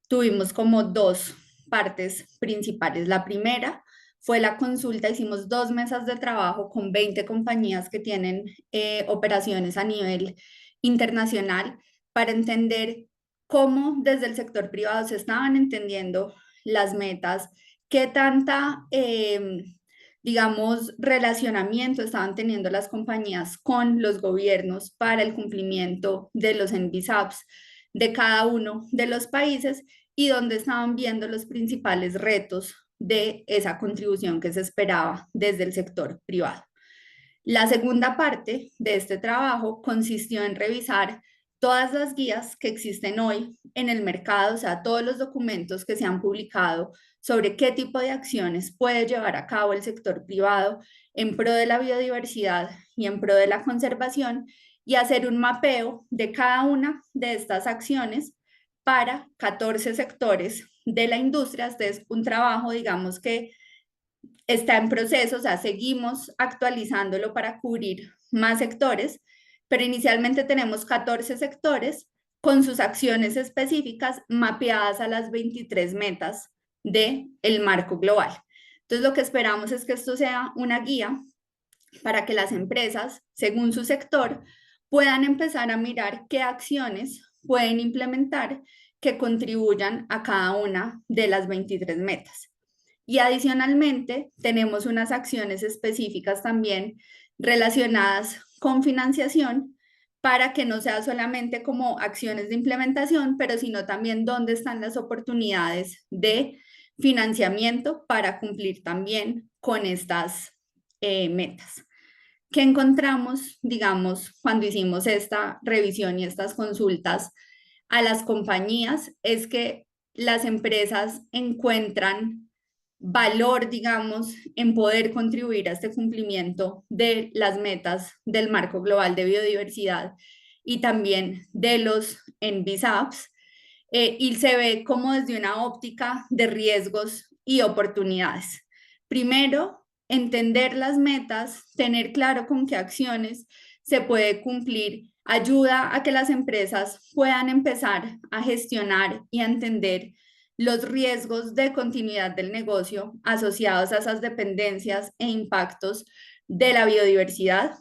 tuvimos como dos partes principales. La primera fue la consulta. Hicimos 2 mesas de trabajo con 20 compañías que tienen operaciones a nivel internacional, para entender cómo desde el sector privado se estaban entendiendo las metas, qué tanta, digamos, relacionamiento estaban teniendo las compañías con los gobiernos para el cumplimiento de los NBSAPs de cada uno de los países, y dónde estaban viendo los principales retos de esa contribución que se esperaba desde el sector privado. La segunda parte de este trabajo consistió en revisar todas las guías que existen hoy en el mercado, o sea, todos los documentos que se han publicado sobre qué tipo de acciones puede llevar a cabo el sector privado en pro de la biodiversidad y en pro de la conservación, y hacer un mapeo de cada una de estas acciones para 14 sectores de la industria. Este es un trabajo, digamos, que está en proceso, o sea, seguimos actualizándolo para cubrir más sectores, pero inicialmente tenemos 14 sectores con sus acciones específicas mapeadas a las 23 metas del marco global. Entonces, lo que esperamos es que esto sea una guía para que las empresas, según su sector, puedan empezar a mirar qué acciones pueden implementar que contribuyan a cada una de las 23 metas. Y adicionalmente, tenemos unas acciones específicas también relacionadas con financiación, para que no sea solamente como acciones de implementación, pero sino también dónde están las oportunidades de financiamiento para cumplir también con estas metas. ¿Qué encontramos, digamos, cuando hicimos esta revisión y estas consultas a las compañías? Es que las empresas encuentran valor, digamos, en poder contribuir a este cumplimiento de las metas del marco global de biodiversidad y también de los NBSAPs, y se ve como desde una óptica de riesgos y oportunidades. Primero, entender las metas, tener claro con qué acciones se puede cumplir ayuda a que las empresas puedan empezar a gestionar y a entender los riesgos de continuidad del negocio asociados a esas dependencias e impactos de la biodiversidad.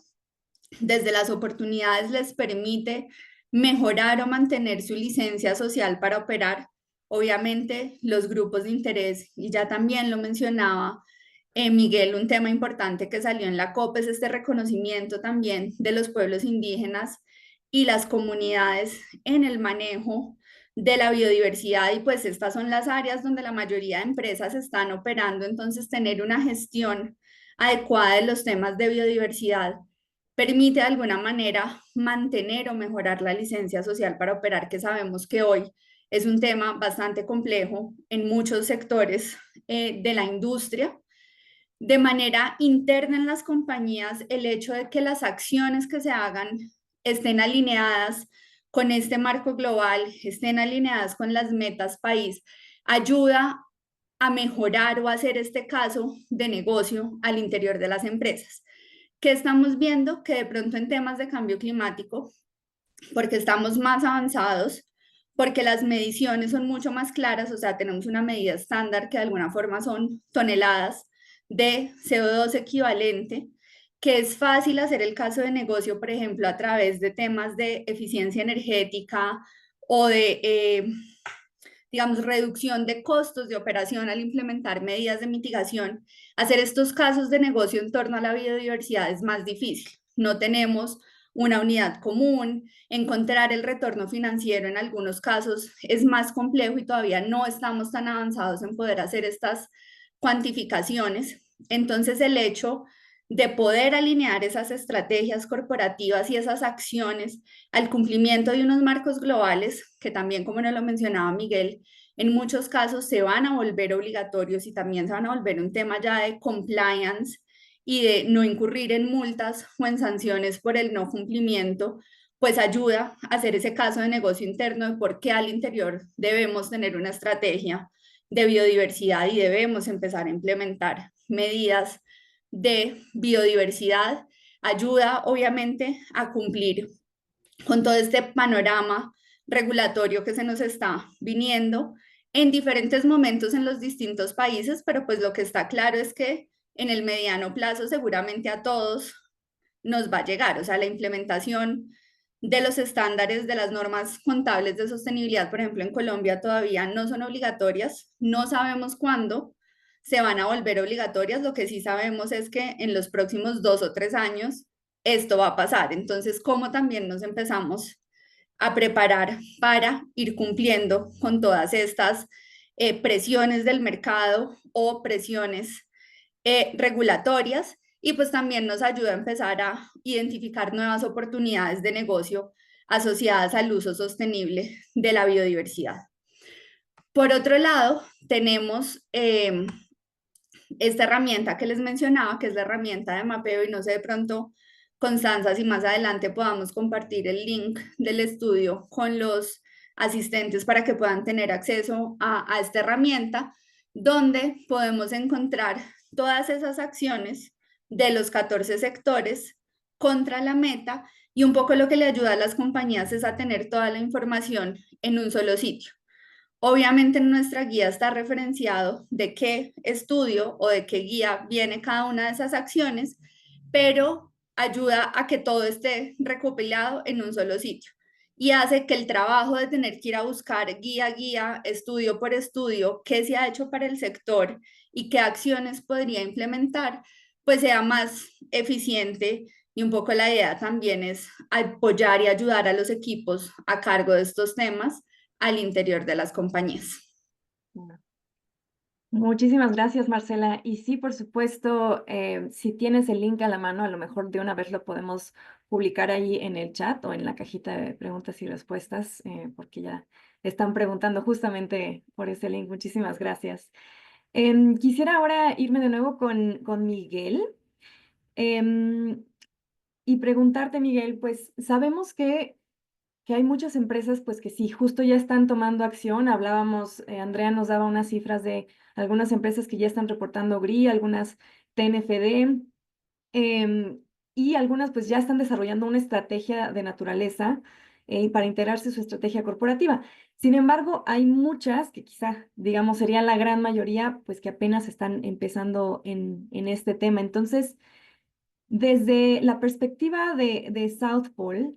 Desde las oportunidades les permite mejorar o mantener su licencia social para operar. Obviamente, los grupos de interés, y ya también lo mencionaba Miguel, un tema importante que salió en la COP es este reconocimiento también de los pueblos indígenas y las comunidades en el manejo de la biodiversidad, y pues estas son las áreas donde la mayoría de empresas están operando. Entonces tener una gestión adecuada de los temas de biodiversidad permite de alguna manera mantener o mejorar la licencia social para operar, que sabemos que hoy es un tema bastante complejo en muchos sectores de la industria. De manera interna en las compañías, el hecho de que las acciones que se hagan estén alineadas con este marco global, estén alineadas con las metas país, ayuda a mejorar o a hacer este caso de negocio al interior de las empresas. ¿Qué estamos viendo? Que de pronto en temas de cambio climático, porque estamos más avanzados, porque las mediciones son mucho más claras, o sea, tenemos una medida estándar que de alguna forma son toneladas de CO2 equivalente, que es fácil hacer el caso de negocio, por ejemplo, a través de temas de eficiencia energética o de, digamos, reducción de costos de operación al implementar medidas de mitigación. Hacer estos casos de negocio en torno a la biodiversidad es más difícil. No tenemos una unidad común, encontrar el retorno financiero en algunos casos es más complejo y todavía no estamos tan avanzados en poder hacer estas cuantificaciones. Entonces, el hecho de poder alinear esas estrategias corporativas y esas acciones al cumplimiento de unos marcos globales, que también, como nos lo mencionaba Miguel, en muchos casos se van a volver obligatorios y también se van a volver un tema ya de compliance y de no incurrir en multas o en sanciones por el no cumplimiento, pues ayuda a hacer ese caso de negocio interno de por qué al interior debemos tener una estrategia de biodiversidad y debemos empezar a implementar medidas de biodiversidad. Ayuda obviamente a cumplir con todo este panorama regulatorio que se nos está viniendo en diferentes momentos en los distintos países, pero pues lo que está claro es que en el mediano plazo seguramente a todos nos va a llegar, o sea, la implementación de los estándares de las normas contables de sostenibilidad, por ejemplo, en Colombia todavía no son obligatorias, no sabemos cuándo se van a volver obligatorias, lo que sí sabemos es que en los próximos 2 o 3 años esto va a pasar. Entonces, ¿cómo también nos empezamos a preparar para ir cumpliendo con todas estas presiones del mercado o presiones regulatorias? Y pues también nos ayuda a empezar a identificar nuevas oportunidades de negocio asociadas al uso sostenible de la biodiversidad. Por otro lado, tenemos esta herramienta que les mencionaba, que es la herramienta de mapeo, y no sé de pronto, Constanza, si más adelante podamos compartir el link del estudio con los asistentes para que puedan tener acceso a esta herramienta, donde podemos encontrar todas esas acciones de los 14 sectores contra la meta, y un poco lo que le ayuda a las compañías es a tener toda la información en un solo sitio. Obviamente en nuestra guía está referenciado de qué estudio o de qué guía viene cada una de esas acciones, pero ayuda a que todo esté recopilado en un solo sitio y hace que el trabajo de tener que ir a buscar guía a guía, estudio por estudio, qué se ha hecho para el sector y qué acciones podría implementar, pues sea más eficiente. Y un poco la idea también es apoyar y ayudar a los equipos a cargo de estos temas al interior de las compañías. Muchísimas gracias, Marcela. Y sí, por supuesto, si tienes el link a la mano, a lo mejor de una vez lo podemos publicar ahí en el chat o en la cajita de preguntas y respuestas, porque ya están preguntando justamente por ese link. Muchísimas gracias. Quisiera ahora irme de nuevo con Miguel. Y preguntarte, Miguel, pues sabemos que hay muchas empresas pues que sí, justo ya están tomando acción. Hablábamos, Andrea nos daba unas cifras de algunas empresas que ya están reportando GRI, algunas TNFD. y algunas pues ya están desarrollando una estrategia de naturaleza para integrarse a su estrategia corporativa. Sin embargo, hay muchas que quizá, digamos, serían la gran mayoría, pues que apenas están empezando en este tema. Entonces, desde la perspectiva de South Pole,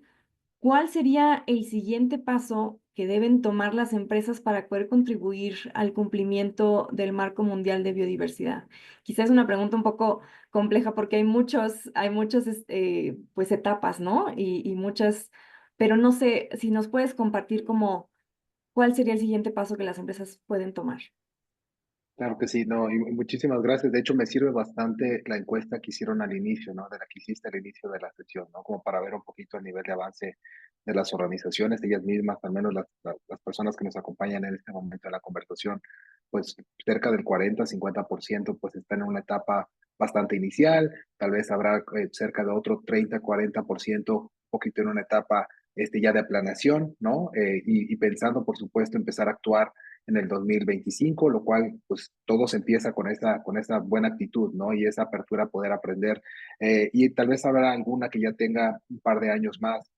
¿cuál sería el siguiente paso que deben tomar las empresas para poder contribuir al cumplimiento del Marco Mundial de Biodiversidad? Quizás es una pregunta un poco compleja porque hay muchos, pues etapas, ¿no? Y muchas, pero no sé si nos puedes compartir como cuál sería el siguiente paso que las empresas pueden tomar. Claro que sí, no, y muchísimas gracias. De hecho, me sirve bastante la encuesta que hicieron al inicio, ¿no? De la que hiciste al inicio de la sesión, ¿no? Como para ver un poquito el nivel de avance de las organizaciones, ellas mismas, al menos las personas que nos acompañan en este momento de la conversación, pues cerca del 40-50% pues están en una etapa bastante inicial, tal vez habrá cerca de otro 30-40% un poquito en una etapa ya de planeación, ¿no? Y pensando, por supuesto, empezar a actuar en el 2025, lo cual pues todo se empieza con esa buena actitud, ¿no? Y esa apertura a poder aprender. Y tal vez habrá alguna que ya tenga un par de años más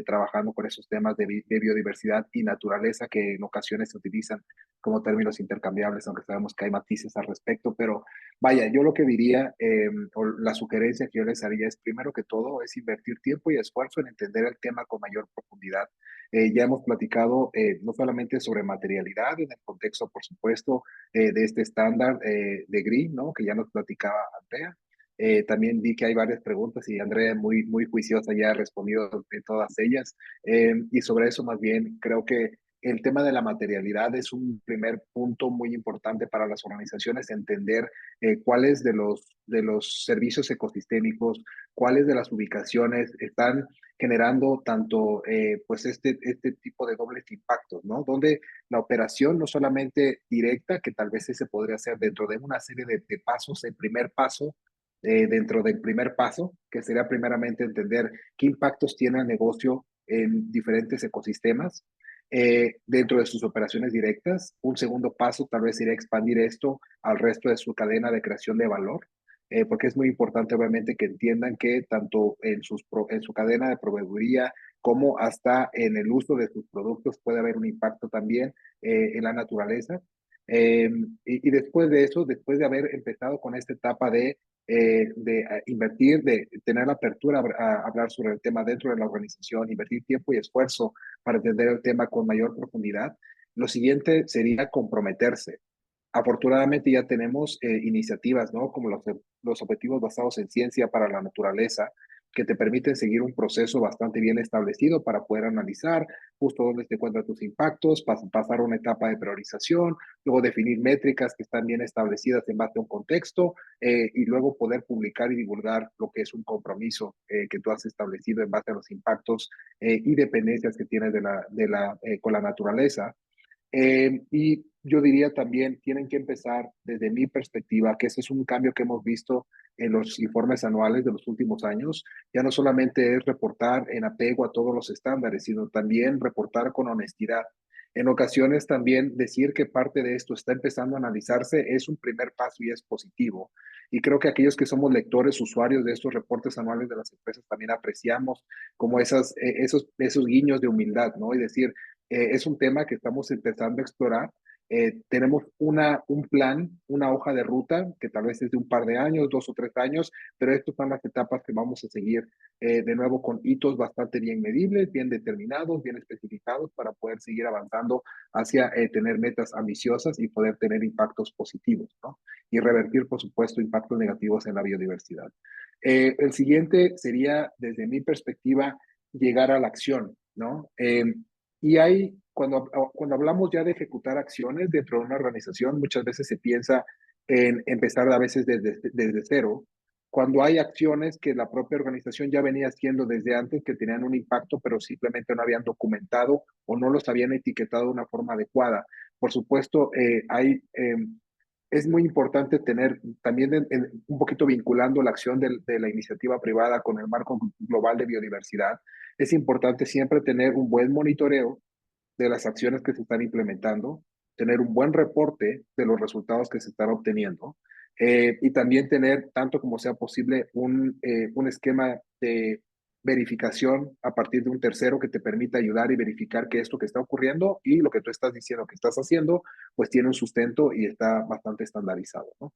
trabajando con esos temas de biodiversidad y naturaleza que en ocasiones se utilizan como términos intercambiables, aunque sabemos que hay matices al respecto, pero vaya, yo lo que diría, o la sugerencia que yo les haría es, primero que todo, es invertir tiempo y esfuerzo en entender el tema con mayor profundidad. Ya hemos platicado no solamente sobre materialidad, en el contexto, por supuesto, de este estándar de GRI, ¿no? Que ya nos platicaba Andrea. También vi que hay varias preguntas y Andrea muy juiciosa ya ha respondido de todas ellas. Y sobre eso más bien creo que el tema de la materialidad es un primer punto muy importante para las organizaciones, entender cuáles de los servicios ecosistémicos, cuáles de las ubicaciones están generando tanto pues este tipo de dobles impactos, ¿no? Donde la operación no solamente directa, que tal vez ese podría ser dentro de una serie de pasos, el primer paso, dentro del primer paso, que sería primeramente entender qué impactos tiene el negocio en diferentes ecosistemas, dentro de sus operaciones directas. Un segundo paso tal vez sería expandir esto al resto de su cadena de creación de valor, porque es muy importante obviamente que entiendan que tanto en su cadena de proveeduría como hasta en el uso de sus productos puede haber un impacto también en la naturaleza. Y después de eso, después de haber empezado con esta etapa de invertir, de tener la apertura a hablar sobre el tema dentro de la organización, invertir tiempo y esfuerzo para entender el tema con mayor profundidad, lo siguiente sería comprometerse. Afortunadamente ya tenemos iniciativas, ¿no? Como los objetivos basados en ciencia para la naturaleza, que te permiten seguir un proceso bastante bien establecido para poder analizar justo dónde se encuentran tus impactos, pasar a una etapa de priorización, luego definir métricas que están bien establecidas en base a un contexto, y luego poder publicar y divulgar lo que es un compromiso que tú has establecido en base a los impactos y dependencias que tienes con la naturaleza. Y yo diría también, tienen que empezar desde mi perspectiva, que ese es un cambio que hemos visto en los informes anuales de los últimos años. Ya no solamente es reportar en apego a todos los estándares, sino también reportar con honestidad. En ocasiones también decir que parte de esto está empezando a analizarse es un primer paso y es positivo. Y creo que aquellos que somos lectores, usuarios de estos reportes anuales de las empresas también apreciamos como esos guiños de humildad, ¿no? Y decir, es un tema que estamos empezando a explorar. Tenemos un plan, una hoja de ruta que tal vez es de un par de años, 2 o 3 años, pero estas son las etapas que vamos a seguir de nuevo con hitos bastante bien medibles, bien determinados, bien especificados para poder seguir avanzando hacia tener metas ambiciosas y poder tener impactos positivos, ¿no? Y revertir, por supuesto, impactos negativos en la biodiversidad. El siguiente sería, desde mi perspectiva, llegar a la acción, ¿no? Y cuando hablamos ya de ejecutar acciones dentro de una organización, muchas veces se piensa en empezar a veces desde cero, cuando hay acciones que la propia organización ya venía haciendo desde antes, que tenían un impacto, pero simplemente no habían documentado o no los habían etiquetado de una forma adecuada. Por supuesto, es muy importante tener también un poquito vinculando la acción de la iniciativa privada con el marco global de biodiversidad. Es importante siempre tener un buen monitoreo de las acciones que se están implementando, tener un buen reporte de los resultados que se están obteniendo, Y también tener, tanto como sea posible, un esquema de verificación a partir de un tercero que te permita ayudar y verificar que esto que está ocurriendo y lo que tú estás diciendo que estás haciendo, pues tiene un sustento y está bastante estandarizado, ¿no?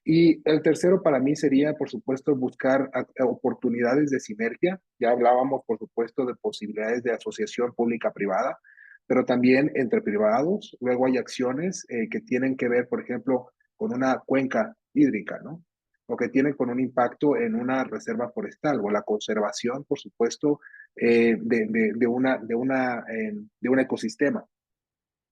Y el tercero para mí sería, por supuesto, buscar oportunidades de sinergia. Ya hablábamos, por supuesto, de posibilidades de asociación pública-privada, pero también entre privados. Luego hay acciones que tienen que ver, por ejemplo, con una cuenca hídrica, ¿no? O que tienen con un impacto en una reserva forestal o la conservación, por supuesto, de un ecosistema.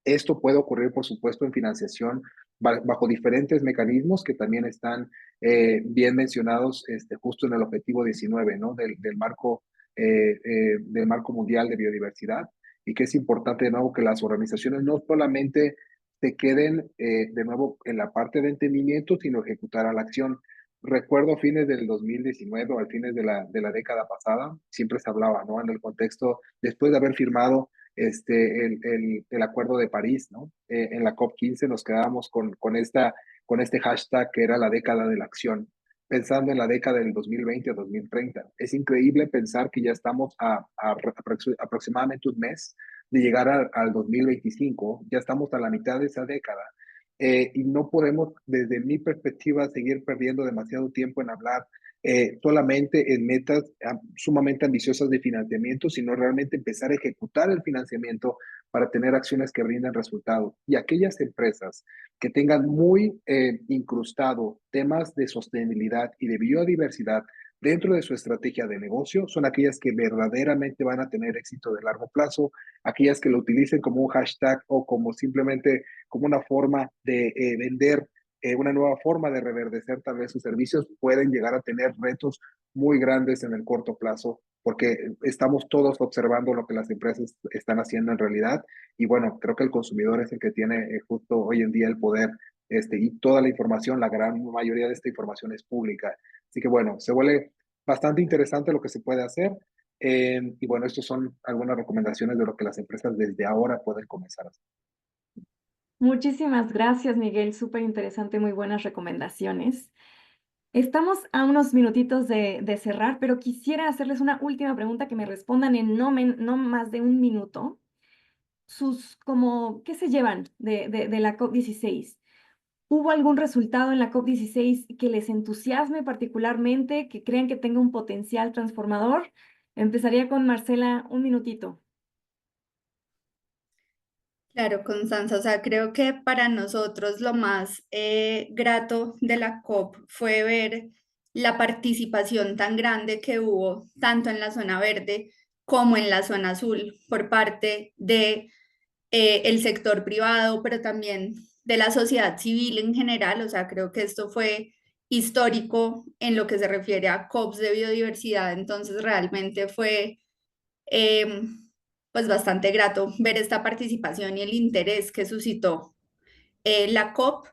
Esto puede ocurrir, por supuesto, en financiación bajo diferentes mecanismos que también están bien mencionados justo en el objetivo 19, ¿no? Del marco mundial de biodiversidad, y que es importante, de nuevo, que las organizaciones no solamente se queden, de nuevo, en la parte de entendimiento, sino ejecutar a la acción. Recuerdo a fines del 2019 o al fines de la década pasada, siempre se hablaba, ¿no? En el contexto, después de haber firmado el Acuerdo de París, ¿no? En la COP15 nos quedábamos con este hashtag que era la década de la acción, pensando en la década del 2020 a 2030. Es increíble pensar que ya estamos a aproximadamente un mes de llegar al 2025, ya estamos a la mitad de esa década. Y no podemos, desde mi perspectiva, seguir perdiendo demasiado tiempo en hablar solamente en metas sumamente ambiciosas de financiamiento, sino realmente empezar a ejecutar el financiamiento para tener acciones que brindan resultados. Y aquellas empresas que tengan muy incrustado temas de sostenibilidad y de biodiversidad dentro de su estrategia de negocio son aquellas que verdaderamente van a tener éxito de largo plazo, aquellas que lo utilicen como un hashtag o como simplemente como una forma de vender una nueva forma de reverdecer tal vez sus servicios, pueden llegar a tener retos muy grandes en el corto plazo, porque estamos todos observando lo que las empresas están haciendo en realidad. Y bueno, creo que el consumidor es el que tiene justo hoy en día el poder, y toda la información, la gran mayoría de esta información es pública. Así que bueno, se vuelve bastante interesante lo que se puede hacer. Y bueno, estas son algunas recomendaciones de lo que las empresas desde ahora pueden comenzar a hacer. Muchísimas gracias, Miguel. Súper interesante, muy buenas recomendaciones. Estamos a unos minutitos de cerrar, pero quisiera hacerles una última pregunta que me respondan en no más de un minuto. ¿Qué se llevan de la COP16? ¿Hubo algún resultado en la COP16 que les entusiasme particularmente, que crean que tenga un potencial transformador? Empezaría con Marcela, un minutito. Claro, Constanza, o sea, creo que para nosotros lo más grato de la COP fue ver la participación tan grande que hubo tanto en la zona verde como en la zona azul por parte de el sector privado, pero también de la sociedad civil en general. O sea, creo que esto fue histórico en lo que se refiere a COPs de biodiversidad, entonces realmente fue eh, pues bastante grato ver esta participación y el interés que suscitó la COP,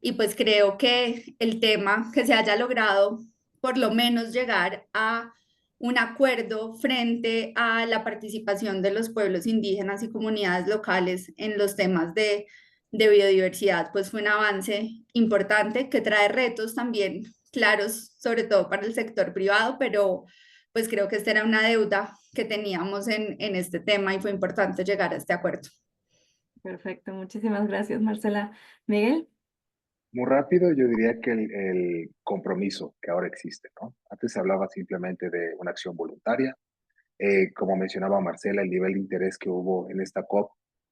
y pues creo que el tema que se haya logrado por lo menos llegar a un acuerdo frente a la participación de los pueblos indígenas y comunidades locales en los temas de biodiversidad, pues fue un avance importante que trae retos también claros, sobre todo para el sector privado, pero pues creo que esta era una deuda que teníamos en este tema y fue importante llegar a este acuerdo. Perfecto, muchísimas gracias, Marcela. Miguel. Muy rápido, yo diría que el compromiso que ahora existe, ¿no? Antes se hablaba simplemente de una acción voluntaria. Como mencionaba Marcela, el nivel de interés que hubo en esta COP,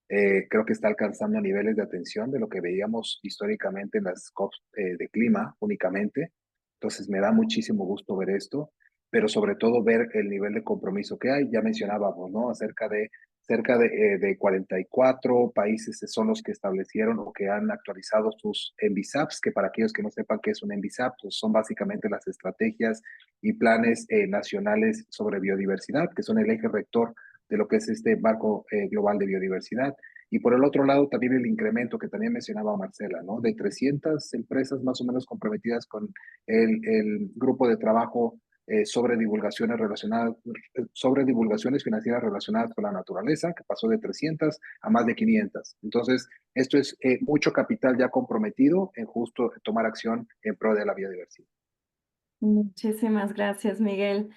creo que está alcanzando niveles de atención de lo que veíamos históricamente en las COP de clima únicamente. Entonces me da muchísimo gusto ver esto, pero sobre todo ver el nivel de compromiso que hay. Ya mencionábamos, ¿no? Cerca de 44 países son los que establecieron o que han actualizado sus NBSAPs, que para aquellos que no sepan qué es un NBSAP, pues son básicamente las estrategias y planes nacionales sobre biodiversidad, que son el eje rector de lo que es este marco global de biodiversidad. Y por el otro lado, también el incremento que también mencionaba Marcela, ¿no? De 300 empresas más o menos comprometidas con el grupo de trabajo sobre divulgaciones financieras relacionadas con la naturaleza, que pasó de 300 a más de 500. Entonces, esto es mucho capital ya comprometido en justo tomar acción en pro de la biodiversidad. Muchísimas gracias, Miguel.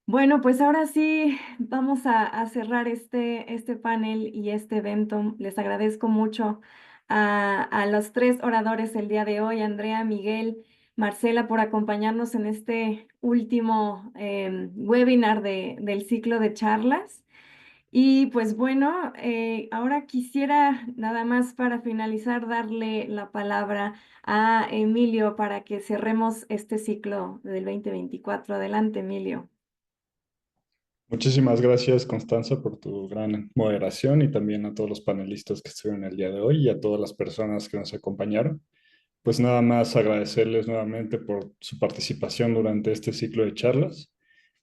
Bueno, pues ahora sí vamos a cerrar este panel y este evento. Les agradezco mucho a los tres oradores el día de hoy, Andrea, Miguel, Marcela, por acompañarnos en este último webinar del ciclo de charlas. Y pues bueno, ahora quisiera nada más para finalizar darle la palabra a Emilio para que cerremos este ciclo del 2024. Adelante, Emilio. Muchísimas gracias, Constanza, por tu gran moderación y también a todos los panelistas que estuvieron el día de hoy y a todas las personas que nos acompañaron. Pues nada más agradecerles nuevamente por su participación durante este ciclo de charlas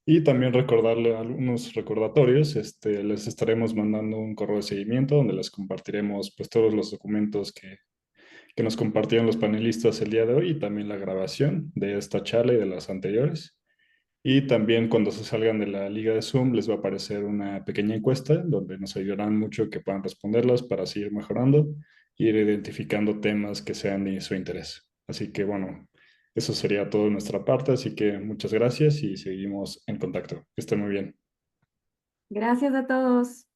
y también recordarle algunos recordatorios. Les estaremos mandando un correo de seguimiento donde les compartiremos pues todos los documentos que nos compartieron los panelistas el día de hoy y también la grabación de esta charla y de las anteriores. Y también cuando se salgan de la liga de Zoom les va a aparecer una pequeña encuesta donde nos ayudarán mucho que puedan responderlas para seguir mejorando e ir identificando temas que sean de su interés. Así que bueno, eso sería todo de nuestra parte, así que muchas gracias y seguimos en contacto. Que estén muy bien. Gracias a todos.